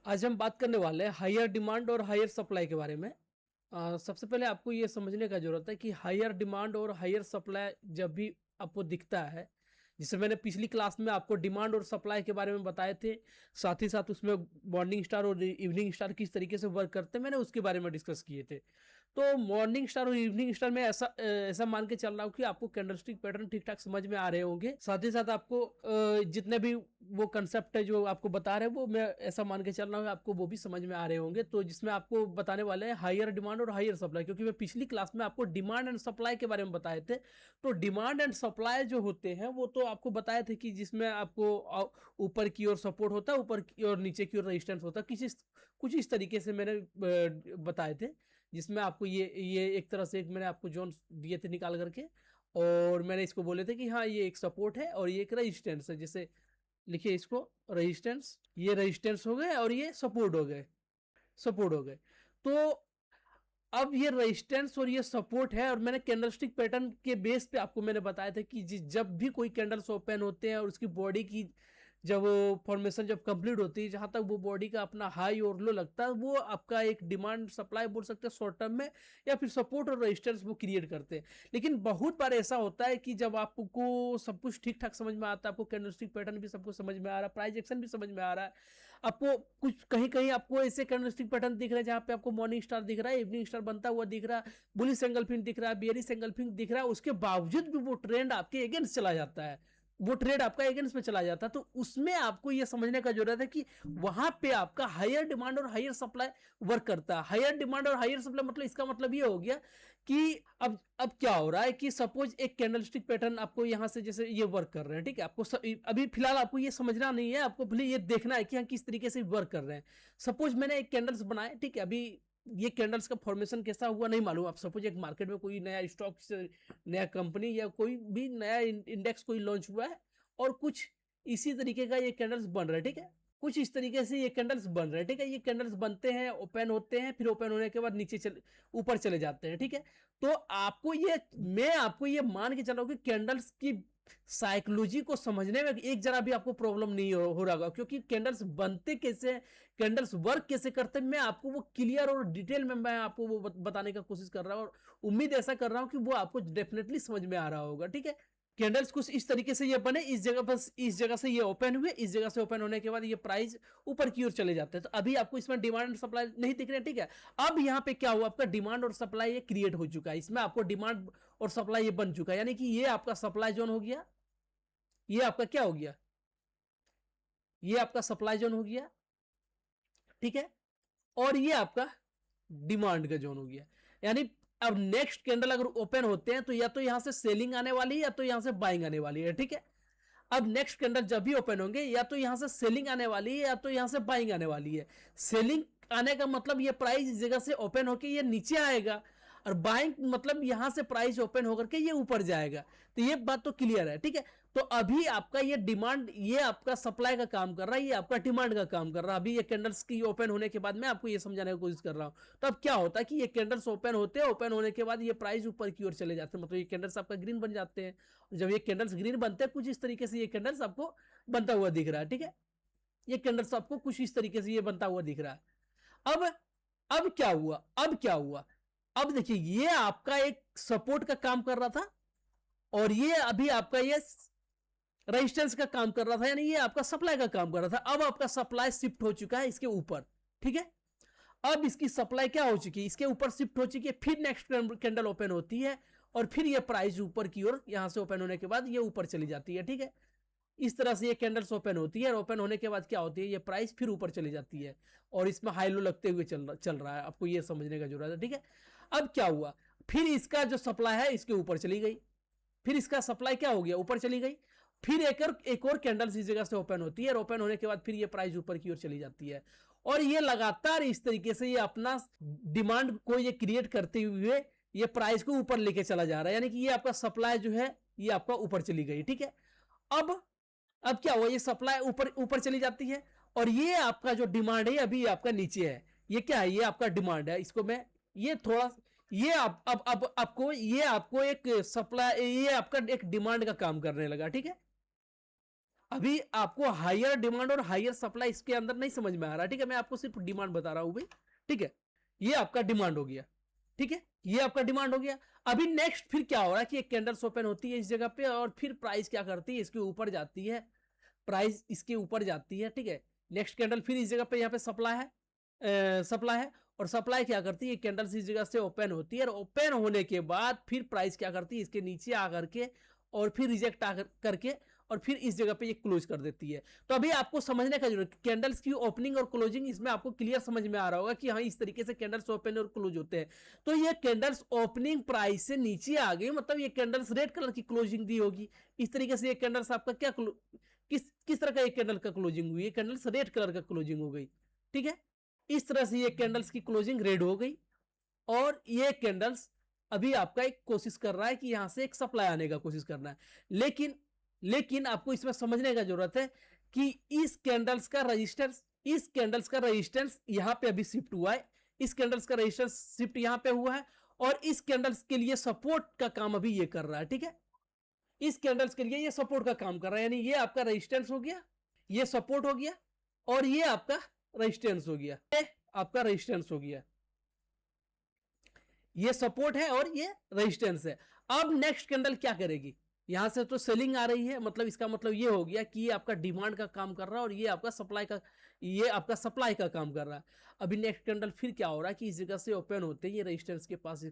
आज हम बात करने वाले हैं हायर डिमांड और हायर सप्लाई के बारे में। सबसे पहले आपको ये समझने का ज़रूरत है कि हायर डिमांड और हायर सप्लाई जब भी आपको दिखता है, जैसे मैंने पिछली क्लास में आपको डिमांड और सप्लाई के बारे में बताए थे, साथ ही साथ उसमें मॉर्निंग स्टार और इवनिंग स्टार किस तरीके से वर्क करते हैं, मैंने उसके बारे में डिस्कस किए थे। तो मॉर्निंग स्टार और इवनिंग स्टार में ऐसा मान के चल रहा हूँ कि आपको कैंडलस्टिक पैटर्न ठीक-ठाक समझ में आ रहे होंगे। साथ ही साथ आपको जितने भी वो कांसेप्ट है जो आपको बता रहे हैं, वो मैं ऐसा मान के चल रहा हूँ आपको वो भी समझ में आ रहे होंगे। तो जिसमें आपको बताने वाले हैं हायर डिमांड और हायर सप्लाई, क्योंकि मैं पिछली क्लास में आपको डिमांड एंड सप्लाई के बारे में बताए थे। तो डिमांड एंड सप्लाई जो होते हैं वो तो आपको बताए थे कि जिसमें आपको ऊपर की ओर सपोर्ट होता है, ऊपर की ओर नीचे की ओर रेजिस्टेंस होता है। कुछ इस तरीके से मैंने बताए थे, जिसमें आपको ये एक तरह से एक मैंने आपको जोन दिए थे निकाल करके, और मैंने इसको बोले थे कि हाँ ये एक सपोर्ट है और ये एक रेजिस्टेंस है। जैसे लिखिए इसको, रेजिस्टेंस, ये रेजिस्टेंस हो गए और ये सपोर्ट हो गए। तो अब ये रेजिस्टेंस और ये सपोर्ट है, और मैंने कैंडलस्टिक पैटर्न के बेस पे आपको मैंने बताया था कि जब भी कोई कैंडल्स ओपन होते हैं और उसकी बॉडी की जब फॉर्मेशन जब कंप्लीट होती है, जहां तक वो बॉडी का अपना हाई और लो लगता है, वो आपका एक डिमांड सप्लाई बोल सकते हैं शॉर्ट टर्म में, या फिर सपोर्ट और रेजिस्टेंस वो क्रिएट करते हैं। लेकिन बहुत बार ऐसा होता है कि जब आपको सब कुछ ठीक ठाक समझ में आता है, आपको कैंडलस्टिक पैटर्न भी सब कुछ समझ में आ रहा है, प्राइस एक्शन भी समझ में आ रहा है, आपको कुछ कहीं कहीं आपको ऐसे कैंडलस्टिक पैटर्न दिख रहा है जहां पे आपको मॉर्निंग स्टार दिख रहा है, इवनिंग स्टार बनता हुआ दिख रहा है, बुलिश एंगल्फिंग दिख रहा है, बेयरिश एंगल्फिंग दिख रहा है, उसके बावजूद भी वो ट्रेंड आपके अगेंस्ट चला जाता है, वो ट्रेड आपका अगेंस्ट में चला जाता है। तो उसमें आपको ये समझने का जरूरत है कि वहां पे आपका हायर डिमांड और हायर सप्लाई वर्क करता है। हायर डिमांड और हायर सप्लाई मतलब इसका मतलब ये हो गया कि अब क्या हो रहा है कि सपोज एक कैंडलस्टिक पैटर्न आपको यहां से जैसे ये वर्क कर रहे हैं, ठीक है, अभी फिलहाल आपको ये समझना नहीं है, आपको भले ये देखना है कि हाँ किस तरीके से वर्क कर रहे हैं। सपोज मैंने एक कैंडल्स बनाए, ठीक है, अभी ये कैंडल्स का फॉर्मेशन कैसा हुआ नहीं मालूम। आप सपोज एक मार्केट में कोई नया स्टॉक, नया कंपनी या कोई भी नया इंडेक्स कोई लॉन्च हुआ है, और कुछ इसी तरीके का ये कैंडल्स बन रहा है, ठीक है, कुछ इस तरीके से ये कैंडल्स बन रहे हैं, ठीक है। ये कैंडल्स बनते हैं, ओपन होते हैं, फिर ओपन होने के बाद ऊपर चले जाते हैं, ठीक है। तो मैं आपको ये मान के चल रहा हूं कि कैंडल्स की साइकोलॉजी को समझने में एक जरा भी आपको प्रॉब्लम नहीं हो रहा होगा, क्योंकि कैंडल्स बनते कैसे, कैंडल्स वर्क कैसे करते हैं, मैं आपको वो क्लियर और डिटेल में मैं आपको वो बताने का कोशिश कर रहा हूं, और उम्मीद ऐसा कर रहा हूं कि वो आपको डेफिनेटली समझ में आ रहा होगा, ठीक है। कैंडल्स कुछ इस तरीके से ये बने, इस जगह से ये ओपन हुए, इस जगह से ओपन होने के बाद ये प्राइस ऊपर की ओर चले जाते हैं। तो अभी आपको इसमें डिमांड और सप्लाई नहीं दिख रहे, ठीक है। अब यहाँ पे क्या हुआ, आपका डिमांड और सप्लाई ये क्रिएट हो चुका है, इसमें आपको डिमांड और सप्लाई ये बन चुका है, यानी कि ये आपका सप्लाई जोन हो गया, ये आपका क्या हो गया, ये आपका सप्लाई जोन हो गया, ठीक है, और ये आपका डिमांड का जोन हो गया। यानी अब नेक्स्ट कैंडल अगर ओपन होते हैं तो या तो यहां से सेलिंग आने वाली है या तो यहां से बाइंग आने वाली है, ठीक है। अब नेक्स्ट कैंडल जब भी ओपन होंगे, या तो यहां से सेलिंग आने वाली है या तो यहां से बाइंग आने वाली है। सेलिंग आने का मतलब ये प्राइस इस जगह से ओपन होकर ये नीचे आएगा, और बाइंग मतलब यहां से प्राइस ओपन होकर के ये ऊपर जाएगा। तो ये बात तो क्लियर है, ठीक है। तो अभी आपका ये डिमांड, ये आपका सप्लाई का काम कर रहा है, ये आपका डिमांड का काम कर रहा है। अभी ये कैंडल्स की ओपन होने के बाद मैं आपको ये समझाने की कोशिश कर रहा हूं। तो अब क्या होता है कि ये कैंडल्स ओपन होते हैं, ओपन होने के बाद ये प्राइस ऊपर की ओर चले जाते हैं, मतलब ये कैंडल्स आपका ग्रीन बन जाते हैं। जब ये कैंडल्स ग्रीन बनते हैं, कुछ इस तरीके से ये कैंडल्स आपको बनता हुआ दिख रहा है, ठीक है। ये कैंडल्स आपको कुछ इस तरीके से ये बनता हुआ दिख रहा है। अब क्या हुआ, अब देखिए, ये आपका एक सपोर्ट का काम कर रहा था, और ये अभी आपका ये रेजिस्टेंस का काम कर रहा था, यानी ये आपका सप्लाई का काम कर रहा था। अब आपका सप्लाई शिफ्ट हो चुका है इसके ऊपर, ठीक है। अब इसकी सप्लाई क्या हो चुकी है, इसके ऊपर शिफ्ट हो चुकी है। फिर नेक्स्ट कैंडल ओपन होती है, और फिर ये प्राइस ऊपर की ओर, यहां से ओपन होने के बाद ये ऊपर चली जाती है, ठीक है। इस तरह से ये कैंडल्स ओपन होती है, और ओपन होने के बाद क्या होती है, ये प्राइस फिर ऊपर चली जाती है, और इसमें हाई लो लगते हुए चल रहा है। आपको ये समझने का जरूरत है, ठीक है। अब क्या हुआ, फिर इसका जो सप्लाई है इसके ऊपर चली गई, फिर इसका सप्लाई क्या हो गया, ऊपर चली गई। फिर एक और कैंडल्स इस जगह से ओपन होती है, और ओपन होने के बाद फिर ये प्राइस ऊपर की ओर चली जाती है, और ये लगातार इस तरीके से ये अपना डिमांड को ये क्रिएट करते हुए ये प्राइस को ऊपर लेके चला जा रहा है, यानी कि ये आपका सप्लाई जो है ये आपका ऊपर चली गई, ठीक है। अब अब क्या हुआ, ये सप्लाई ऊपर ऊपर चली जाती है, और ये आपका जो डिमांड है अभी आपका नीचे है। ये क्या है, ये आपका डिमांड है, इसको मैं ये थोड़ा, ये अब आपको ये आपको एक सप्लाई, ये आपका एक डिमांड का काम करने लगा, ठीक है। अभी आपको हायर डिमांड और हायर सप्लाई इसके अंदर नहीं समझ में आ रहा, ठीक है, मैं आपको सिर्फ डिमांड बता रहा हूं भाई, ठीक है, ये आपका डिमांड हो गया, ठीक है, ये आपका डिमांड हो गया। अभी नेक्स्ट फिर क्या हो रहा है कि एक कैंडल्स ओपन होती है इस जगह पे और फिर प्राइस क्या करती है, इसके ऊपर जाती है, प्राइस इसके ऊपर जाती है, ठीक है, नेक्स्ट कैंडल फिर इस जगह पे यहाँ पे सप्लाई है, सप्लाई है, और सप्लाई क्या करती है, कैंडल्स इस जगह से ओपन होती है और ओपन होने के बाद फिर प्राइस क्या करती है, इसके नीचे आकर के और फिर रिजेक्ट आकर करके और फिर इस जगह पे ये क्लोज कर देती है। तो अभी आपको समझने का जरूरत है कैंडल्स की ओपनिंग और क्लोजिंग, इसमें आपको क्लियर समझ में आ रहा होगा कि हाँ इस तरीके से कैंडल्स ओपन और क्लोज होते हैं। तो ये कैंडल्स ओपनिंग प्राइस से नीचे आ गई, मतलब ये कैंडल्स रेड कलर की क्लोजिंग दी होगी। इस तरीके से ये कैंडल्स आपका क्या किस तरह का एक कैंडल का क्लोजिंग हुई, ये कैंडल्स रेड कलर का क्लोजिंग हो गई, ठीक है, इस तरह से ये कैंडल्स की क्लोजिंग रेड हो गई। और ये कैंडल्स अभी आपका एक कोशिश कर रहा है कि यहां से एक सप्लाई आने का कोशिश करना है, लेकिन आपको इसमें समझने का जरूरत है कि इस कैंडल्स का रेजिस्टेंस यहां पे अभी शिफ्ट हुआ है, इस कैंडल्स का रेजिस्टेंस शिफ्ट यहां पे हुआ है और इस कैंडल्स के लिए सपोर्ट का काम अभी ये कर रहा है, ठीक है, इस कैंडल्स के लिए ये सपोर्ट का काम कर रहा है, यानी ये आपका रेजिस्टेंस हो गया, ये सपोर्ट हो गया और ये आपका रेजिस्टेंस हो गया, ये आपका रेजिस्टेंस हो गया, ये सपोर्ट है और ये रेजिस्टेंस है। अब नेक्स्ट कैंडल क्या करेगी, यहां से तो सेलिंग आ रही है, मतलब इसका मतलब ये हो गया कि ये आपका डिमांड का काम कर रहा है और ये आपका सप्लाई का काम कर रहा है। अभी नेक्स्ट कैंडल फिर क्या हो रहा है कि इस जगह से ओपन होते हैं ये रेजिस्टेंस के पास,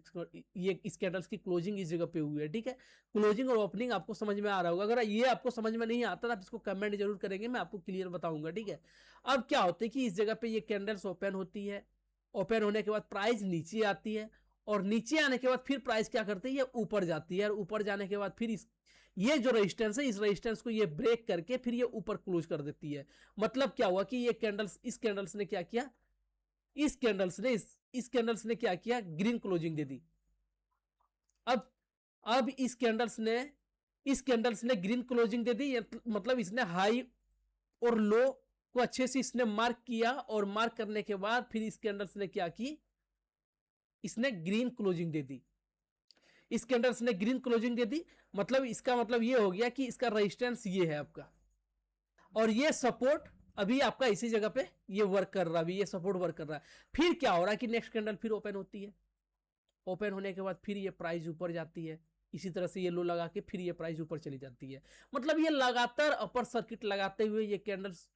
ये इस कैंडल्स की क्लोजिंग इस जगह पे हुई है, ठीक है, क्लोजिंग और ओपनिंग आपको समझ में आ रहा होगा। अगर ये आपको समझ में नहीं आता तो आप इसको कमेंट जरूर करेंगे, मैं आपको क्लियर बताऊंगा, ठीक है। अब क्या होता है कि इस जगह पे ये कैंडल्स ओपन होती है, ओपन होने के बाद प्राइस नीचे आती है और नीचे आने के बाद फिर प्राइस क्या करती है, ऊपर जाती है और ऊपर जाने के बाद फिर ये जो रेजिस्टेंस है इस रेजिस्टेंस को ये ब्रेक करके फिर ये ऊपर क्लोज कर देती है। मतलब क्या हुआ कि ये कैंडल्स इस कैंडल्स ने क्या किया, इस कैंडल्स ने क्या किया, ग्रीन क्लोजिंग दे दी। अब इस कैंडल्स ने ग्रीन क्लोजिंग दे दी, मतलब इसने हाई और लो को अच्छे से इसने मार्क किया और मार्क करने के बाद फिर इस कैंडल्स ने क्या की, इसने ग्रीन क्लोजिंग दे दी, इस कैंडल्स ने ग्रीन क्लोजिंग दे दी। मतलब इसका मतलब ये हो गया कि इसका रेजिस्टेंस ये है आपका और ये सपोर्ट अभी आपका इसी जगह पे ये वर्क कर रहा है, अभी ये सपोर्ट वर्क कर रहा है। फिर क्या हो रहा है कि नेक्स्ट कैंडल फिर ओपन होती है, ओपन होने के बाद फिर ये प्राइस ऊपर जाती है, इसी तरह से ये लो लगा के फिर ये प्राइस ऊपर चली जाती है। मतलब ये लगातार अपर सर्किट लगाते हुए ये कैंडल्स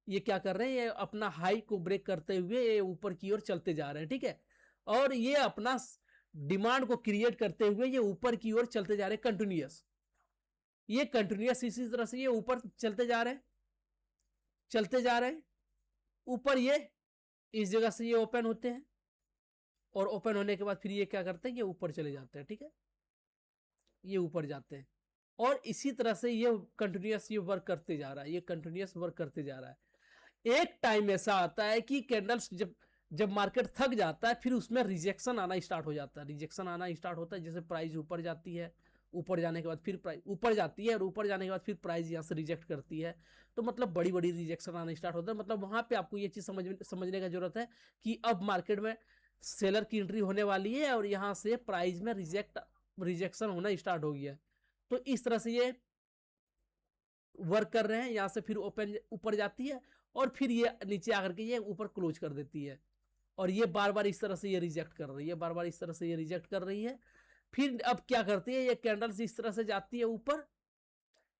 ये क्या कर रहे हैं, ये अपना हाई को ब्रेक करते हुए ये ऊपर की ओर चलते जा रहे हैं, ठीक है, और ये अपना डिमांड को क्रिएट करते हुए ये ऊपर की ओर चलते जा रहे हैं कंटिन्यूअस, ये कंटिन्यूअस इसी तरह से ये ऊपर चलते जा रहे हैं ऊपर, ये इस जगह से ये ओपन होते हैं और ओपन होने के बाद फिर ये क्या करते हैं, ये ऊपर चले जाते हैं, ठीक है, ये ऊपर जाते हैं और इसी तरह से ये कंटिन्यूअस ये वर्क करते जा रहा है, ये कंटिन्यूअस वर्क करते जा रहा है। एक टाइम ऐसा आता है कि कैंडल्स जब मार्केट थक जाता है फिर उसमें रिजेक्शन आना स्टार्ट हो जाता है, रिजेक्शन आना स्टार्ट होता है, जैसे प्राइस ऊपर जाती है, ऊपर जाने के बाद फिर प्राइस ऊपर जाती है और ऊपर जाने के बाद फिर प्राइस यहाँ से रिजेक्ट करती है, तो मतलब बड़ी बड़ी रिजेक्शन आना स्टार्ट होता है। मतलब वहां पे आपको ये चीज समझने का जरूरत है कि अब मार्केट में सेलर की एंट्री होने वाली है और यहाँ से प्राइस में रिजेक्शन होना स्टार्ट हो गया है। तो इस तरह से ये वर्क कर रहे हैं, यहाँ से फिर ओपन ऊपर जाती है और फिर ये नीचे आकर के ये ऊपर क्लोज कर देती है और ये बार बार इस तरह से ये रिजेक्ट कर रही है, बार बार इस तरह से ये रिजेक्ट कर रही है। फिर अब क्या करती है, ये कैंडल्स इस तरह से जाती है ऊपर,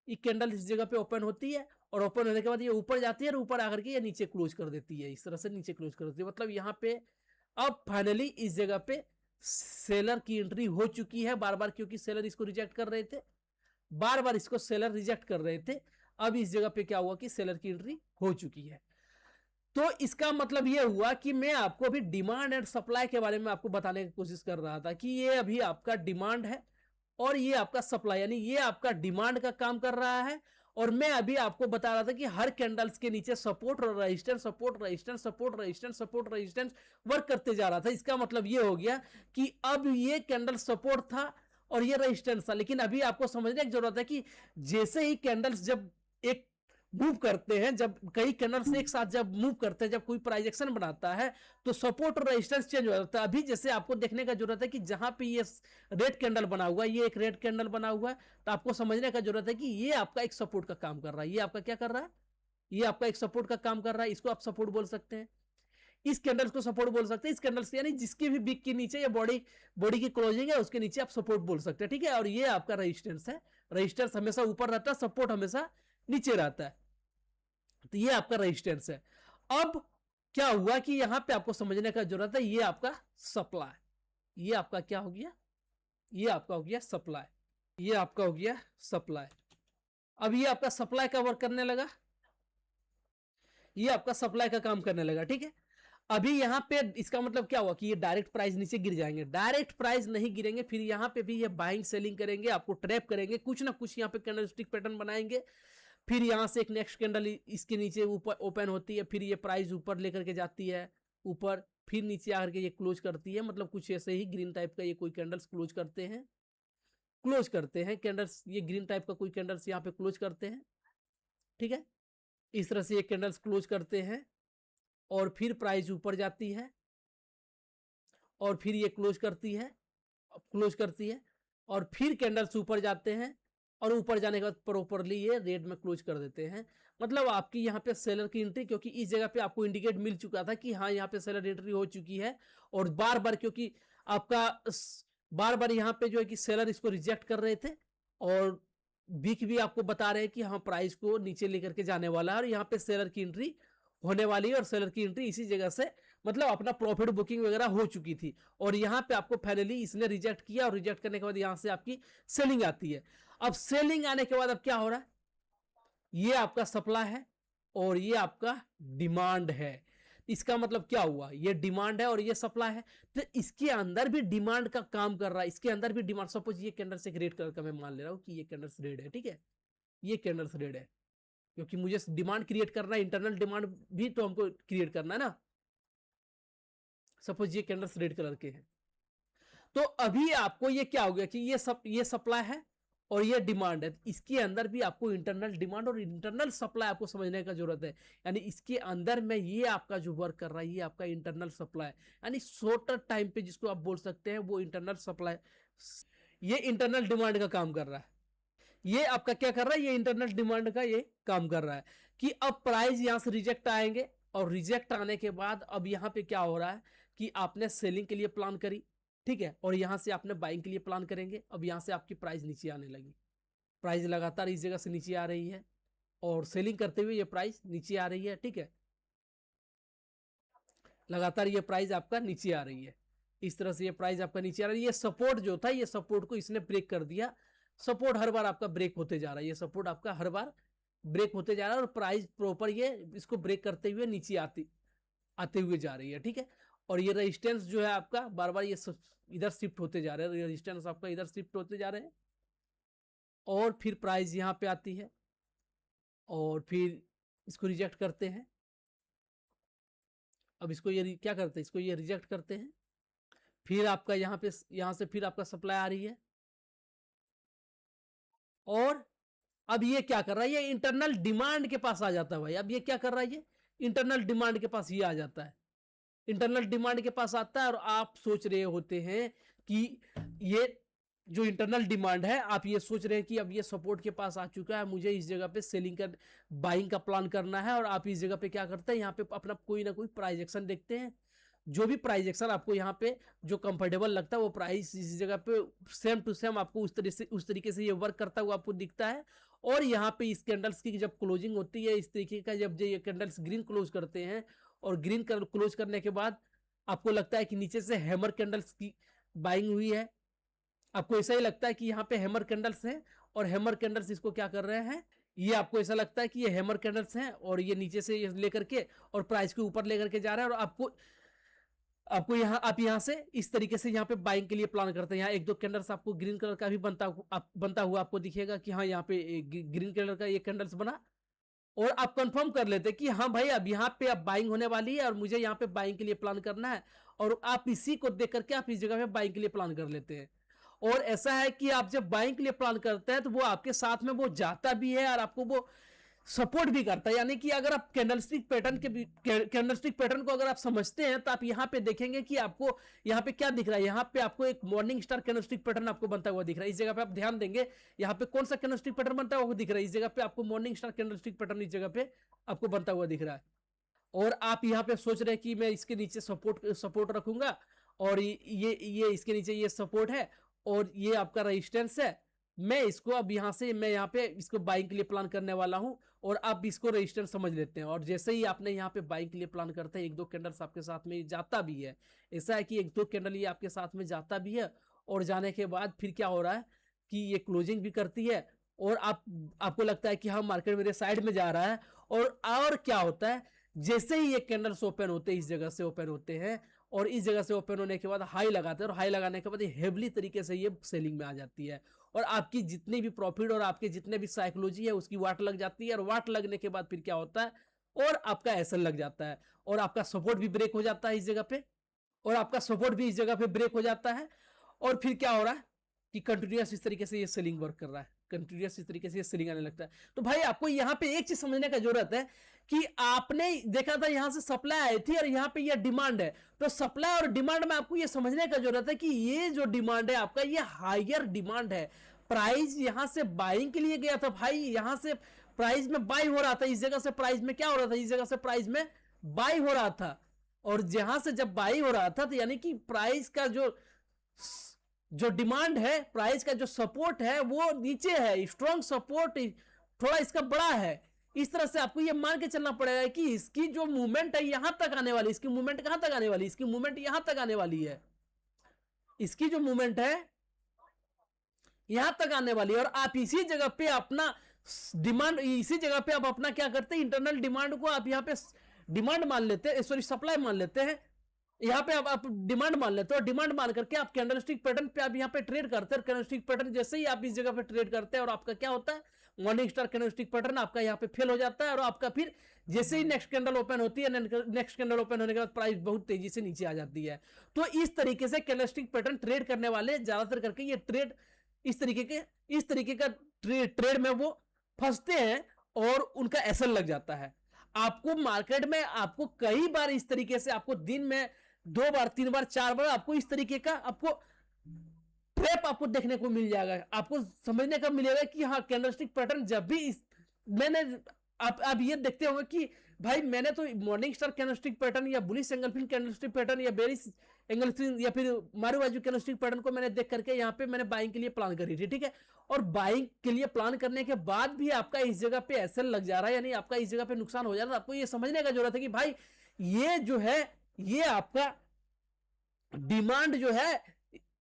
ये कैंडल इस जगह पे ओपन होती है और ओपन होने के बाद ये ऊपर जाती है और ऊपर आकर के ये नीचे क्लोज कर देती है, इस तरह से नीचे क्लोज कर देती है। मतलब यहाँ पे अब फाइनली इस जगह पे सेलर की एंट्री हो चुकी है, बार बार क्योंकि सेलर इसको रिजेक्ट कर रहे थे, बार बार इसको सेलर रिजेक्ट कर रहे थे। अब इस जगह पे क्या हुआ कि सेलर की एंट्री हो चुकी है। तो इसका मतलब ये हुआ कि मैं आपको अभी डिमांड एंड सप्लाई के बारे में आपको बताने की कोशिश कर रहा था कि ये अभी आपका डिमांड है और ये आपका सप्लाई, यानी ये आपका डिमांड का काम कर रहा है और मैं अभी आपको बता रहा था कि हर कैंडल्स के नीचे सपोर्ट और resistance, support resistance, support resistance, support resistance work करते जा रहा था। इसका मतलब ये हो गया कि अब ये कैंडल सपोर्ट था और ये रेजिस्टेंस था, लेकिन अभी आपको समझने की जरूरत है कि जैसे ही कैंडल्स जब एक मूव करते हैं, जब कई कैंडल्स एक साथ जब मूव करते हैं, जब कोई प्राइस एक्शन बनाता है तो सपोर्ट और रेजिस्टेंस चेंज हो जाता है। अभी जैसे आपको देखने का जरूरत है कि जहां पे ये रेड कैंडल बना हुआ है, ये एक रेड कैंडल बना हुआ है, तो आपको समझने का जरूरत है कि ये आपका एक सपोर्ट का काम कर रहा है। ये आपका क्या कर रहा है? ये आपका एक सपोर्ट का काम कर रहा है। इसको आप सपोर्ट बोल सकते हैं, इस कैंडल्स को सपोर्ट बोल सकते हैं, इस कैंडल्स यानी जिसके भी बिग के नीचे या बॉडी की क्लोजिंग है उसके नीचे आप सपोर्ट बोल सकते हैं, ठीक है। और ये आपका रेजिस्टेंस है, रेजिस्टेंस हमेशा ऊपर रहता है, सपोर्ट हमेशा नीचे रहता है, तो ये आपका रेजिस्टेंस है। अब क्या हुआ कि यहां पे आपको समझने का जरूरत है, ये आपका सप्लाई, ये आपका क्या हो गया? ये आपका हो गया सप्लाई, ये आपका हो गया सप्लाई। अब ये आपका सप्लाई का वर्क करने लगा, ये आपका सप्लाई का काम करने लगा, ठीक है। अभी यहां पे इसका मतलब क्या हुआ कि ये डायरेक्ट प्राइस नीचे गिर जाएंगे, डायरेक्ट प्राइस नहीं गिरेंगे, फिर यहां पे भी ये बाइंग सेलिंग करेंगे, आपको ट्रैप करेंगे, कुछ ना कुछ यहां पे कैंडलस्टिक पैटर्न बनाएंगे। फिर यहां से एक नेक्स्ट कैंडल इसके नीचे ऊपर ओपन होती है, फिर ये प्राइस ऊपर लेकर के जाती है ऊपर, फिर नीचे आकर के ये क्लोज करती है। मतलब कुछ ऐसे ही ग्रीन टाइप का ये कोई कैंडल्स क्लोज करते हैं, क्लोज करते हैं कैंडल्स, ये ग्रीन टाइप का कोई कैंडल्स यहाँ पे क्लोज करते हैं, ठीक है। इस तरह से ये कैंडल्स क्लोज करते हैं और फिर प्राइस ऊपर जाती है और फिर ये क्लोज करती है, क्लोज करती है और फिर कैंडल्स ऊपर जाते हैं और ऊपर जाने के बाद प्रॉपरली ये रेड में क्लोज कर देते हैं। मतलब आपकी यहाँ पे सेलर की एंट्री, क्योंकि इस जगह पे आपको इंडिकेट मिल चुका था कि हाँ यहाँ पे सेलर एंट्री हो चुकी है, और बार बार क्योंकि आपका बार बार यहाँ पे जो है कि सेलर इसको रिजेक्ट कर रहे थे और बिक भी आपको बता रहे हैं कि हाँ प्राइस को नीचे लेकर के जाने वाला है और यहाँ पे सेलर की एंट्री होने वाली है, और सेलर की एंट्री इसी जगह से मतलब अपना प्रॉफिट बुकिंग वगैरह हो चुकी थी, और यहाँ पे आपको फाइनली इसने रिजेक्ट किया, और रिजेक्ट करने के बाद यहाँ से आपकी सेलिंग आती है। अब सेलिंग आने के बाद अब क्या हो रहा है? ये आपका सप्लाई है और ये आपका डिमांड है। इसका मतलब क्या हुआ? ये डिमांड है और ये सप्लाई है, तो इसके अंदर भी डिमांड का काम कर रहा है, इसके अंदर भी डिमांड। सपोज ये कैंडल्स एक रेड कलर का मैं मान ले रहा हूं कि ये कैंडल्स रेड है, ठीक है, ये कैंडल्स रेड है, क्योंकि मुझे डिमांड क्रिएट करना है, इंटरनल डिमांड भी तो हमको क्रिएट करना है ना। सपोज ये कैंडल्स रेड कलर के हैं, तो अभी आपको ये क्या हो गया कि ये सप्लाई है और ये डिमांड है, इसके अंदर भी आपको इंटरनल डिमांड और इंटरनल सप्लाई आपको समझने का जरूरत है। यानी इसके अंदर में ये आपका जो वर्क कर रहा है ये आपका इंटरनल सप्लाई, यानी शॉर्टर टाइम पे जिसको आप बोल सकते हैं वो इंटरनल सप्लाई, ये इंटरनल डिमांड का काम कर रहा है। ये आपका क्या कर रहा है? ये इंटरनल डिमांड का ये काम कर रहा है कि अब प्राइस यहां से रिजेक्ट आएंगे, और रिजेक्ट आने के बाद अब यहां पे क्या हो रहा है कि आपने सेलिंग के लिए प्लान करी, ठीक है, और यहां से आपने बाइंग के लिए प्लान करेंगे। अब यहां से आपकी प्राइस नीचे आने लगी, प्राइस लगातार इस जगह से नीचे आ रही है और सेलिंग करते हुए ये प्राइस नीचे आ रही है, ठीक है, लगातार ये प्राइस आपका नीचे आ रही है, इस तरह से ये प्राइस आपका नीचे आ रही है। ये सपोर्ट जो था, ये सपोर्ट को इसने ब्रेक कर दिया, सपोर्ट हर बार आपका ब्रेक होते जा रहा है, ये सपोर्ट आपका हर बार ब्रेक होते जा रहा है और प्राइस प्रॉपर ये इसको ब्रेक करते हुए नीचे आते हुए जा रही है, ठीक है। और ये रेजिस्टेंस जो है आपका बार बार ये इधर शिफ्ट होते जा रहे हैं, रेजिस्टेंस आपका इधर शिफ्ट होते जा रहे हैं, और फिर प्राइस यहां पे आती है और फिर इसको रिजेक्ट करते हैं। अब इसको ये क्या करते हैं? इसको ये रिजेक्ट करते हैं, फिर आपका यहां से फिर आपका सप्लाई आ रही है, और अब ये क्या कर रहा है? ये इंटरनल डिमांड के पास आ जाता है भाई। अब ये क्या कर रहा है? ये इंटरनल डिमांड के पास ये आ जाता है, इंटरनल डिमांड के पास आता है, और आप सोच रहे होते हैं कि ये जो इंटरनल डिमांड है, आप ये सोच रहे हैं कि अब ये सपोर्ट के पास आ चुका है, मुझे इस जगह पे सेलिंग कर बाइंग का प्लान करना है, और आप इस जगह पे क्या करते हैं? यहाँ पे अपना कोई ना कोई प्राइस एक्शन देखते हैं, जो भी प्राइस एक्शन आपको यहाँ पे जो कंफर्टेबल लगता है वो प्राइस इस जगह पे सेम टू सेम आपको उस तरीके से ये वर्क करता हुआ आपको दिखता है। और यहाँ पे इस कैंडल्स की जब क्लोजिंग होती है इस तरीके का, जब ये कैंडल्स ग्रीन क्लोज करते हैं और ग्रीन क्लोज करने के बाद आपको लगता है कि नीचे से हैमर कैंडल्स की बाइंग हुई है, आपको ऐसा ही लगता है कि यहाँ पे हैमर कैंडल्स हैं, और हैमर कैंडल्स इसको क्या कर रहे हैं? ये आपको ऐसा लगता है कि ये हैमर कैंडल्स हैं और ये नीचे से लेकर के और प्राइस के ऊपर लेकर के जा रहा है, और आपको आप यहाँ से इस तरीके से यहाँ पे बाइंग के लिए प्लान करते हैं। यहाँ एक दो कैंडल्स आपको ग्रीन कलर का भी बनता हुआ आपको दिखेगा कि हाँ यहाँ पे ग्रीन कलर का ये कैंडल्स बना, और आप कंफर्म कर लेते कि हाँ भाई अब यहाँ पे अब बाइंग होने वाली है और मुझे यहाँ पे बाइंग के लिए प्लान करना है, और आप इसी को देख करके आप इस जगह पे बाइंग के लिए प्लान कर लेते हैं। और ऐसा है कि आप जब बाइंग के लिए प्लान करते हैं तो वो आपके साथ में वो जाता भी है, और आपको वो सपोर्ट भी करता है। यानी कि अगर आप कैंडलस्टिक पैटर्न को अगर आप समझते हैं तो आप यहां पे देखेंगे कि आपको यहां पे क्या दिख रहा है। यहां पे आपको एक मॉर्निंग स्टार कैंडलस्टिक पैटर्न आपको बनता हुआ दिख रहा है। इस जगह पे आप ध्यान देंगे, यहां पे कौन सा कैंडलस्टिक पैटर्न बनता हुआ दिख रहा है। इस जगह पे आपको मॉर्निंग स्टार कैंडलस्टिक पैटर्न इस जगह पे आपको बनता हुआ दिख रहा है। और आप यहाँ पे सोच रहे हैं कि मैं इसके नीचे सपोर्ट रखूंगा, और ये इसके नीचे ये सपोर्ट है और ये आपका रेजिस्टेंस है। मैं इसको अब यहाँ से मैं यहाँ पे इसको बाइंग के लिए प्लान करने वाला हूँ, और आप इसको रेजिस्टेंस समझ लेते हैं। और जैसे ही आपने यहाँ पे बाइंग के लिए प्लान करते हैं, एक दो कैंडल्स आपके साथ में जाता भी है। ऐसा है कि एक दो कैंडल ये आपके साथ में जाता भी है, और जाने के बाद फिर क्या हो रहा है कि ये क्लोजिंग भी करती है, और आपको लगता है कि हाँ मार्केट मेरे साइड में जा रहा है। और क्या होता है, जैसे ही ये कैंडल्स ओपन होते हैं, इस जगह से ओपन होते हैं, और इस जगह से ओपन होने के बाद हाई लगाते हैं, और हाई लगाने के बाद ये हेवली तरीके से ये सेलिंग में आ जाती है, और आपकी जितनी भी प्रॉफिट और आपके जितने भी साइकोलॉजी है उसकी वाट लग जाती है। और वाट लगने के बाद फिर क्या होता है, और आपका एसएल लग जाता है, और आपका सपोर्ट भी ब्रेक हो जाता है इस जगह पे, और आपका सपोर्ट भी इस जगह पे ब्रेक हो जाता है। और फिर क्या हो रहा है कि कंटिन्यूअस इस तरीके से ये सेलिंग वर्क कर रहा है, कंटिन्यूअस इस तरीके से ये सेलिंग आने लगता है। तो भाई आपको यहाँ पे एक चीज समझने का जरूरत है कि आपने देखा था यहां से सप्लाई आई थी और यहाँ पे ये डिमांड है। तो सप्लाई और डिमांड में आपको ये समझने का जरूरत है कि ये जो डिमांड है आपका, ये हायर डिमांड है। प्राइस यहां से बाइंग के लिए गया था भाई, यहां से प्राइस में बाई हो रहा था, इस जगह से प्राइस में क्या हो रहा था, इस जगह से प्राइस में बाई हो रहा था। और जहां से जब बाई हो रहा था तो यानी कि प्राइस का जो डिमांड है, प्राइस का जो सपोर्ट है वो नीचे है, स्ट्रॉन्ग सपोर्ट थोड़ा इसका बड़ा है। इस तरह से आपको ये मान के चलना पड़ेगा कि इसकी जो मूवमेंट है यहां तक आने वाली, इसकी मूवमेंट कहां तक आने वाली, इसकी मूवमेंट यहां तक आने वाली है, इसकी जो मूवमेंट है यहां तक आने वाली है। और आप इसी जगह पे अपना डिमांड, इसी जगह पे आप अपना क्या करते हैं, इंटरनल डिमांड को आप यहां पे डिमांड मान लेते हैं, सॉरी सप्लाई मान लेते हैं। यहाँ पे आप डिमांड मान लेते हो, डिमांड मान करके आप कैंडलस्टिक पैटर्न पे आप यहाँ पे ट्रेड करते हैं। कैंडलस्टिक पैटर्न जैसे ही आप इस जगह पे ट्रेड करते हैं, और आपका क्या होता है, मॉर्निंग स्टार कैंडलस्टिक पैटर्न आपका यहाँ पे फेल हो जाता है, और आपका फिर जैसे ही नेक्स्ट कैंडल ओपन होती है, नेक्स्ट कैंडल ओपन होने के बाद प्राइस बहुत तेजी से नीचे आ जाती है। तो इस तरीके से कैंडलस्टिक पैटर्न ट्रेड करने वाले ज्यादातर करके ये ट्रेड इस तरीके का ट्रेड में वो फंसते हैं, और उनका एसएल लग जाता है। आपको मार्केट में आपको कई बार इस तरीके से, आपको दिन में 2 बार 3 बार 4 बार आपको इस तरीके का आपको ट्रैप आपको देखने को मिल जाएगा। आपको समझने का मिलेगा कि हाँ कैंडलस्टिक पैटर्न जब भी मैंने आप ये देखते होंगे कि भाई मैंने तो मॉर्निंग स्टार कैंडलस्टिक पैटर्न या बुलिश एंगल्फिन कैंडलस्टिक पैटर्न या बेरिश एंगल्फिन या फिर मारूबाजू कैंडलस्टिक पैटर्न को मैंने देख करके यहाँ पे मैंने बाइंग के लिए प्लान करी थी, ठीक है। और बाइंग के लिए प्लान करने के बाद भी आपका इस जगह पे एसएल लग जा रहा है, यानी आपका इस जगह पे नुकसान हो जा रहा है। आपको ये समझने का जरूरत है कि भाई ये जो है, ये आपका डिमांड जो है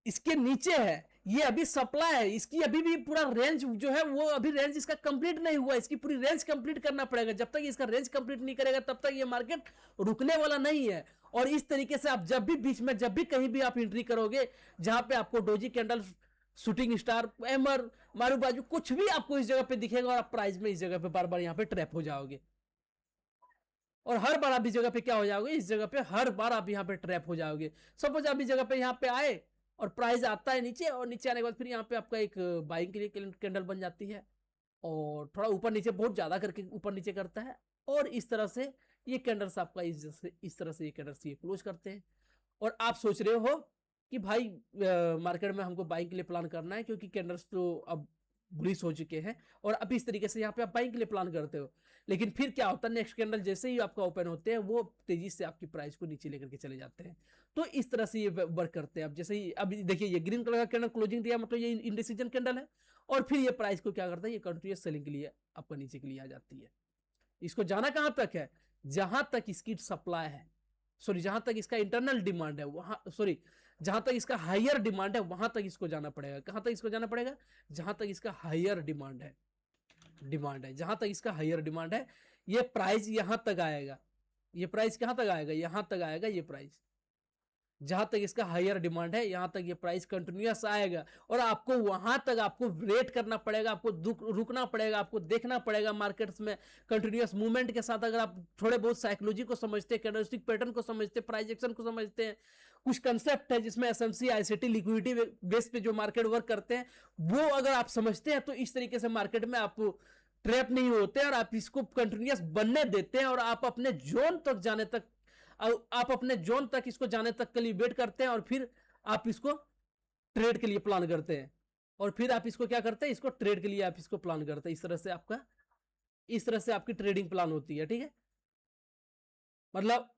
इसके नीचे है, ये अभी सप्लाई है, इसकी अभी भी पूरा रेंज जो है वो अभी रेंज इसका कंप्लीट नहीं हुआ, इसकी पूरी रेंज कंप्लीट करना पड़ेगा। जब तक इसका रेंज कंप्लीट नहीं करेगा तब तक ये मार्केट रुकने वाला नहीं है। और इस तरीके से आप जब भी बीच में, जब भी कहीं भी आप एंट्री करोगे जहां पे आपको डोजी कैंडल, शूटिंग स्टार, एमर, मारूबाजू कुछ भी आपको इस जगह पे दिखेगा, और आप प्राइस में इस जगह पे बार बार यहाँ पे ट्रैप हो जाओगे, और हर बार आप इस जगह पे क्या हो जाओगे, इस जगह पे हर बार आप यहाँ पे ट्रैप हो जाओगे। सपोज आप इस जगह पे यहाँ पे आए और प्राइस आता है नीचे, और नीचे आने के बाद फिर यहाँ पे आपका एक बाइंग के लिए कैंडल बन जाती है, और थोड़ा ऊपर नीचे बहुत ज्यादा करके ऊपर नीचे करता है, और इस तरह से ये कैंडल्स आपका इस तरह से ये कैंडल्स ये क्लोज करते हैं। और आप सोच रहे हो कि भाई मार्केट में हमको बाइंग के लिए प्लान करना है, क्योंकि कैंडल्स तो अब बुलिश हो चुके हैं, और अब इस तरीके से यहाँ पे आप बाइंग के लिए प्लान करते हो। लेकिन फिर क्या होता है, नेक्स्ट कैंडल जैसे ही आपका ओपन होते हैं वो तेजी से आपकी प्राइस को नीचे लेकर के चले जाते हैं। तो इस तरह से ये वर्क करते हैं। अब जैसे ही अब देखिए ये ग्रीन कलर का कैंडल क्लोजिंग दिया, मतलब ये इंडिसीजन कैंडल है, और फिर ये प्राइस को क्या करता है, ये कंटिन्यूअस सेलिंग के लिए आपका नीचे के लिए आ जाती है। इसको जाना कहां तक है, जहां तक इसकी सप्लाई है, सॉरी जहां तक इसका इंटरनल डिमांड है वहां, सॉरी जहां तक इसका हायर डिमांड है वहां तक इसको जाना पड़ेगा। कहां तक इसको जाना पड़ेगा, जहां तक इसका हायर डिमांड है, जहां तक इसका हायर डिमांड है, ये प्राइस यहां तक आएगा। ये प्राइस कहां तक आएगा, यहां तक आएगा। ये प्राइस जहां तक इसका हायर डिमांड है यहां तक ये प्राइस कंटिन्यूअस आएगा, और आपको वहां तक आपको वेट करना पड़ेगा, आपको रुकना पड़ेगा, आपको देखना पड़ेगा मार्केट्स में कंटिन्यूअस मूवमेंट के साथ। अगर आप थोड़े बहुत साइकोलॉजी को समझते हैं, कैंडलस्टिक पैटर्न को समझते हैं, प्राइस एक्शन को समझते हैं, कुछ कंसेप्ट है जिसमें एसएमसी, आईसीटी, लिक्विडिटी बेस पे जो मार्केट वर्क करते हैं वो अगर आप समझते हैं, तो इस तरीके से मार्केट में आप ट्रैप नहीं होते और आप इसको कंटिन्यूअस बनने देते हैं और आप अपने जोन तक जाने तक, आप अपने जोन तक इसको जाने तक के लिए वेट करते हैं और फिर आप इसको ट्रेड के लिए प्लान करते हैं और फिर आप इसको क्या करते हैं, इसको ट्रेड के लिए आप इसको प्लान करते हैं। इस तरह से आपकी ट्रेडिंग प्लान होती है, ठीक है। मतलब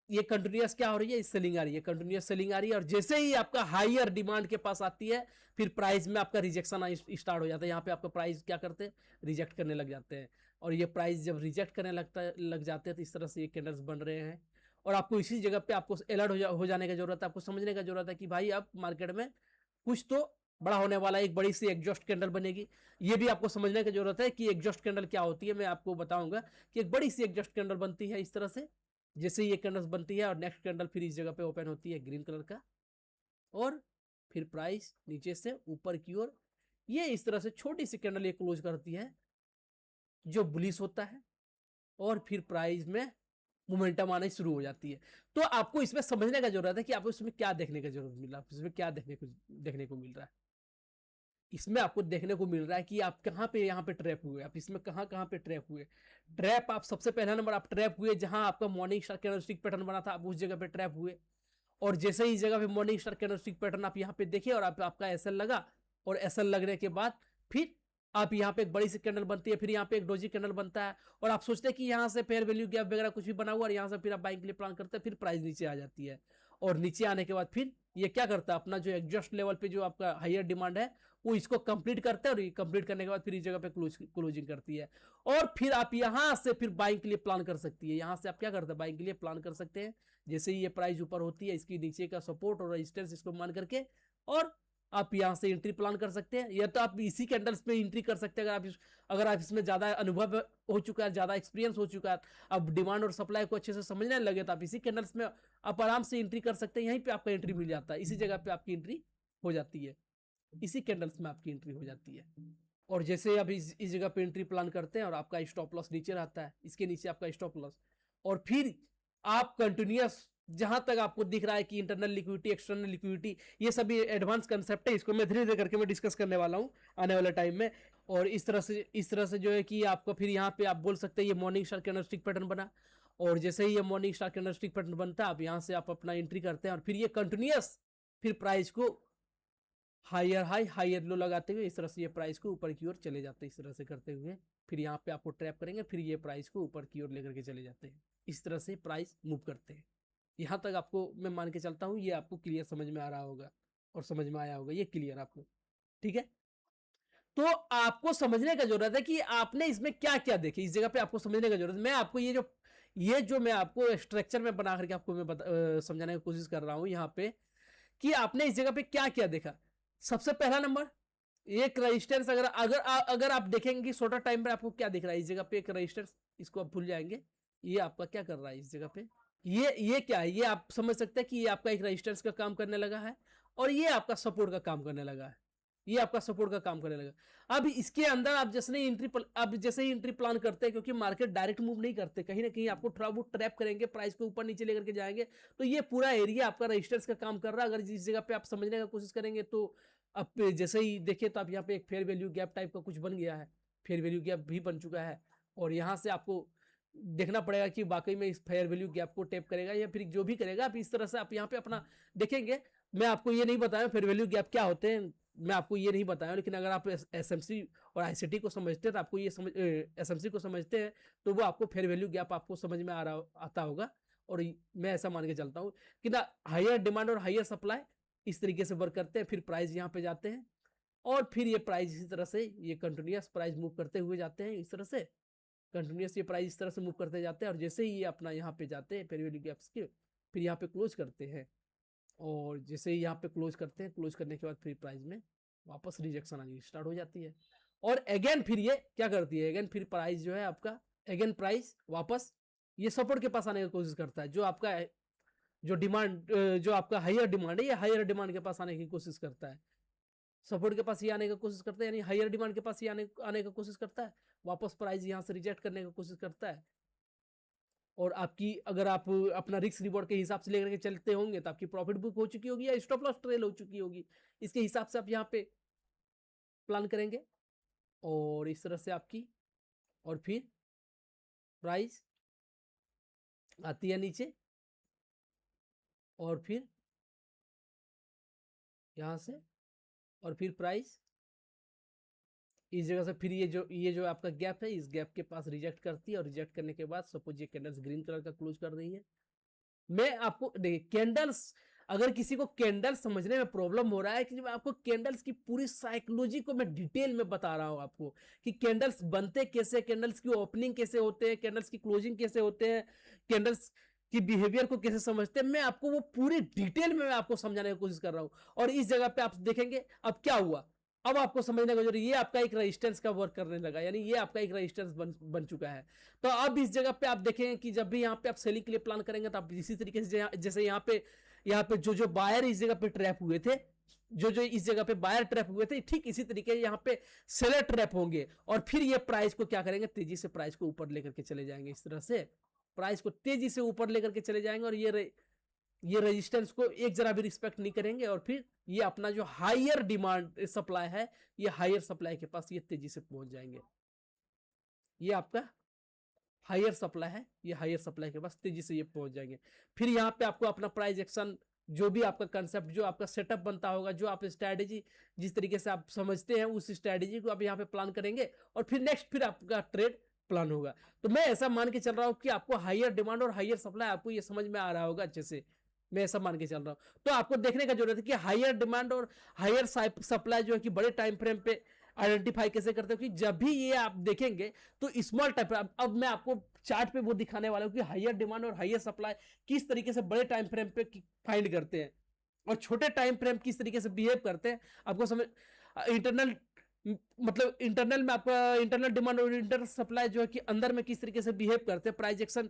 ये कंटिन्यूअस क्या हो रही है, सेलिंग आ रही है, कंटिन्यूअस सेलिंग आ रही है और जैसे ही आपका हायर डिमांड के पास आती है फिर प्राइस में आपका रिजेक्शन स्टार्ट हो जाता है। यहाँ पे आपका प्राइस क्या करते हैं, रिजेक्ट करने लग जाते हैं और ये प्राइस जब रिजेक्ट करने लग जाते हैं तो इस तरह से ये कैंडल्स बन रहे हैं और आपको इसी जगह पे आपको अलर्ट हो जाने की जरूरत है। आपको समझने का जरूरत है कि भाई अब मार्केट में कुछ तो बड़ा होने वाला है, एक बड़ी सी एग्जॉस्ट कैंडल बनेगी। ये भी आपको समझने की जरूरत है कि एग्जॉस्ट कैंडल क्या होती है। मैं आपको बताऊंगा कि एक बड़ी सी एग्जॉस्ट कैंडल बनती है इस तरह से, जैसे ये कैंडल्स बनती है और नेक्स्ट कैंडल फिर इस जगह पे ओपन होती है ग्रीन कलर का और फिर प्राइस नीचे से ऊपर की ओर ये इस तरह से छोटी सी कैंडल ये क्लोज करती है जो बुलिश होता है और फिर प्राइस में मोमेंटम आना शुरू हो जाती है। तो आपको इसमें समझने का जरूरत है कि आपको इसमें क्या देखने का जरूरत मिल रहा है, इसमें क्या देखने को मिल रहा है। इसमें आपको देखने को मिल रहा है कि आप कहाँ पे यहाँ पे ट्रैप हुए, आप इसमें कहाँ कहाँ पे ट्रैप हुए। ट्रैप आप सबसे पहला नंबर आप ट्रैप हुए जहां आपका मॉर्निंग स्टार कैंडलस्टिक पैटर्न बना था, आप उस जगह पे ट्रैप हुए और जैसे ही जगह पे मॉर्निंग स्टार कैंडलस्टिक पैटर्न आप यहाँ पे देखे और आपका एसएल लगा और एसएल लगने के बाद फिर आप यहाँ पे एक बड़ी सी कैंडल बनती है, फिर यहाँ पे एक डोजी कैंडल बनता है और आप सोचते हैं कि यहाँ से फेयर वैल्यू गैप वगैरह कुछ भी बना हुआ और यहाँ से फिर आप बाइंग के लिए प्लान करते हैं, फिर प्राइस नीचे आ जाती है और नीचे आने के बाद फिर ये क्या करता है, अपना जो एग्जॉस्ट लेवल पे जो आपका हायर डिमांड है वो इसको कंप्लीट करता है और ये कंप्लीट करने के बाद फिर इस जगह पे क्लोजिंग करती है और फिर आप यहां से फिर बाइंग के लिए प्लान कर सकती है। यहां से आप क्या करते हैं, बाइंग के लिए प्लान कर सकते हैं। जैसे ही ये प्राइस ऊपर होती है इसकी नीचे का सपोर्ट और रेजिस्टेंस इसको मान करके और आप यहां से एंट्री प्लान कर सकते हैं या तो आप इसी कैंडल्स में एंट्री कर सकते हैं। अगर आप इसमें ज्यादा अनुभव हो चुका है, ज्यादा एक्सपीरियंस हो चुका है, अब डिमांड और सप्लाई को अच्छे से समझने लगे तो आप इसी कैंडल्स में आप आराम से एंट्री कर सकते हैं। यहीं पे आपका एंट्री मिल जाता है, इसी जगह पे आपकी एंट्री हो जाती है, इसी कैंडल्स में आपकी एंट्री हो जाती है। और जैसे अब इस जगह पे एंट्री प्लान करते हैं और आपका स्टॉप लॉस नीचे रहता है, इसके नीचे आपका स्टॉप लॉस और फिर आप कंटिन्यूअस जहां तक आपको दिख रहा है कि इंटरनल लिक्विडिटी, एक्सटर्नल लिक्विडिटी, ये सभी एडवांस कंसेप्ट है, इसको मैं धीरे धीरे करके मैं डिस्कस करने वाला हूं आने वाले टाइम में। और इस तरह से जो है कि आपको फिर यहाँ पे आप बोल सकते हैं ये मॉर्निंग स्टार कैंडलस्टिक पैटर्न बना और जैसे ही ये मॉर्निंग स्टार कैंडलस्टिक पैटर्न बनता है आप यहाँ से आप अपना एंट्री करते हैं और फिर ये कंटिन्यूअस फिर प्राइस को हायर हाई हायर लो लगाते हुए इस तरह से ये प्राइस को ऊपर की ओर चले जाते हैं। इस तरह से करते हुए फिर यहाँ पे आपको ट्रैप करेंगे, फिर ये प्राइस को ऊपर की ओर लेकर के चले जाते हैं। इस तरह से प्राइस मूव करते हैं। यहाँ तक आपको मैं मान के चलता हूँ ये आपको क्लियर समझ में आ रहा होगा और समझ में आया होगा ये क्लियर आपको, ठीक है। तो आपको समझने का जरूरत है कि आपने इसमें क्या क्या देखे, इस जगह पे आपको समझने का जरूरत है। मैं आपको ये जो मैं आपको स्ट्रक्चर में बना करके आपको मैं समझाने की कोशिश कर रहा हूँ यहाँ पे कि आपने इस जगह पे क्या क्या देखा। सबसे पहला नंबर एक रेजिस्टेंस, अगर आप देखेंगे कि शॉर्टर टाइम पर आपको क्या दिख रहा है इस जगह पे, एक रेजिस्टेंस, इसको आप भूल जाएंगे। ये आपका क्या कर रहा है इस जगह पे, ये क्या है, ये आप समझ सकते हैं कि ये आपका एक रेजिस्टेंस का काम करने लगा है और ये आपका सपोर्ट का काम करने लगा है, ये आपका सपोर्ट का काम करने लगा। अब इसके अंदर आप जैसे ही एंट्री प्लान करते हैं, क्योंकि मार्केट डायरेक्ट मूव नहीं करते, कहीं ना कहीं आपको थोड़ा बहुत ट्रैप करेंगे, प्राइस को ऊपर नीचे लेकर के जाएंगे, तो ये पूरा एरिया आपका रेजिस्टेंस का काम कर रहा है। अगर जिस जगह पे आप समझने का कोशिश करेंगे तो अब जैसे ही देखिए तो आप यहाँ पे एक फेयर वैल्यू गैप टाइप का कुछ बन गया है, फेयर वैल्यू गैप भी बन चुका है और यहाँ से आपको देखना पड़ेगा कि वाकई में इस फेयर वैल्यू गैप को टेप करेगा या फिर जो भी करेगा। आप इस तरह से आप यहाँ पे अपना देखेंगे। मैं आपको ये नहीं बताया फेयर वैल्यू गैप क्या होते हैं, मैं आपको ये नहीं बताया, लेकिन अगर आप एसएमसी और आईसीटी को समझते हैं तो आपको ये एसएमसी को समझते हैं तो वो आपको फेयर वैल्यू गैप आपको समझ में आता होगा। और मैं ऐसा मान के चलता हूँ कि ना हायर डिमांड और हायर सप्लाई इस तरीके से वर्क करते हैं, फिर प्राइस यहाँ पे जाते हैं और फिर ये प्राइस इसी तरह से ये कंटिन्यूअस प्राइस मूव करते हुए जाते हैं। इस तरह से कंटिन्यूअस ये प्राइस इस तरह से मूव करते जाते हैं और जैसे ही ये अपना यहाँ पे जाते हैं फेयर वैल्यू गैप्स के, फिर यहाँ पे क्लोज करते हैं और जैसे ही यहाँ पे क्लोज करते हैं, क्लोज करने के बाद फिर प्राइस में वापस रिजेक्शन आनी स्टार्ट हो जाती है और अगेन फिर ये क्या करती है, अगेन फिर प्राइस जो है आपका अगेन प्राइस वापस ये सपोर्ट के पास आने की कोशिश करता है। जो आपका जो डिमांड जो आपका हायर डिमांड है ये हायर डिमांड के पास आने की कोशिश करता है, सपोर्ट के पास ये आने की कोशिश करता है, यानी हायर डिमांड के पास ये आने की कोशिश करता है, वापस प्राइस यहाँ से रिजेक्ट करने की कोशिश करता है। और आपकी अगर आप अपना रिस्क रिवॉर्ड के हिसाब से लेकर के चलते होंगे तो आपकी प्रॉफिट बुक हो चुकी होगी या स्टॉप लॉस ट्रेल हो चुकी होगी, इसके हिसाब से आप यहाँ पे प्लान करेंगे और इस तरह से आपकी और फिर प्राइस आती है नीचे, और फिर यहाँ से, और फिर प्राइस इस जगह से, फिर ये जो आपका गैप है, इस गैप के पास रिजेक्ट करती है, और रिजेक्ट करने के बाद सपोज ये कैंडल्स ग्रीन कलर का क्लोज कर रही है। मैं आपको देखिए कैंडल्स, अगर किसी को कैंडल समझने में प्रॉब्लम हो रहा है, कि मैं आपको कैंडल्स की पूरी साइकोलॉजी को मैं डिटेल में बता रहा हूं आपको, कि कैंडल्स बनते कैसे, कैंडल्स की ओपनिंग कैसे होते हैं, कैंडल्स की क्लोजिंग कैसे होते हैं, कैंडल्स की बिहेवियर को कैसे समझते हैं, मैं आपको वो पूरी डिटेल में मैं आपको समझाने की कोशिश कर रहा हूं। और इस जगह पे आप देखेंगे अब क्या हुआ, अब आपको समझने का जरूरी, ये आपका एक रेजिस्टेंस का वर्क करने लगा, यानी ये आपका एक रेजिस्टेंस बन चुका है। तो अब इस जगह पे आप देखेंगे कि जब भी यहाँ पे आप सेलिंग के लिए प्लान करेंगे, तो आप इसी तरीके से जैसे यहाँ पे जो बायर इस जगह पे ट्रैप हुए थे, जो इस जगह पे बायर ट्रैप हुए थे, ठीक इसी तरीके यहाँ पे सेलर ट्रैप होंगे, और फिर ये प्राइस को क्या करेंगे, तेजी से प्राइस को ऊपर लेकर के चले जाएंगे। इस तरह से प्राइस को तेजी से ऊपर लेकर के चले जाएंगे, और ये रेजिस्टेंस को एक जरा भी रिस्पेक्ट नहीं करेंगे, और फिर ये अपना जो हायर डिमांड सप्लाई है, ये हायर सप्लाई के पास ये तेजी से पहुंच जाएंगे। ये आपका हायर सप्लाई है, ये हायर सप्लाई के पास तेजी से ये पहुंच जाएंगे। फिर यहाँ पे आपको अपना प्राइस एक्शन, जो भी आपका कंसेप्ट, जो आपका सेटअप बनता होगा, जो आप स्ट्रैटेजी जिस तरीके से आप समझते हैं, उस स्ट्रैटेजी को आप यहाँ पे प्लान करेंगे, और फिर नेक्स्ट फिर आपका ट्रेड प्लान होगा। तो मैं ऐसा मान के चल रहा हूं कि आपको हायर डिमांड और हायर सप्लाई आपको ये समझ में आ रहा होगा अच्छे से, मैं ऐसा मान के चल रहा हूं। तो आपको देखने का जरूरत है कि हायर डिमांड और हायर सप्लाई जो है कि बड़े टाइम फ्रेम पे आइडेंटिफाई कैसे करते हो, कि जब भी ये आप देखेंगे तो स्मॉल टाइप, अब मैं आपको चार्ट पे वो दिखाने वाला हूं कि हायर डिमांड और हायर सप्लाई किस तरीके से बड़े टाइम फ्रेम पे फाइंड करते हैं, और छोटे टाइम फ्रेम किस तरीके से बिहेव करते हैं। आपको समझ, इंटरनल मतलब इंटरनल में आपका इंटरनल डिमांड और इंटरनल सप्लाई जो है कि अंदर में किस तरीके से बिहेव करते हैं, प्राइस एक्शन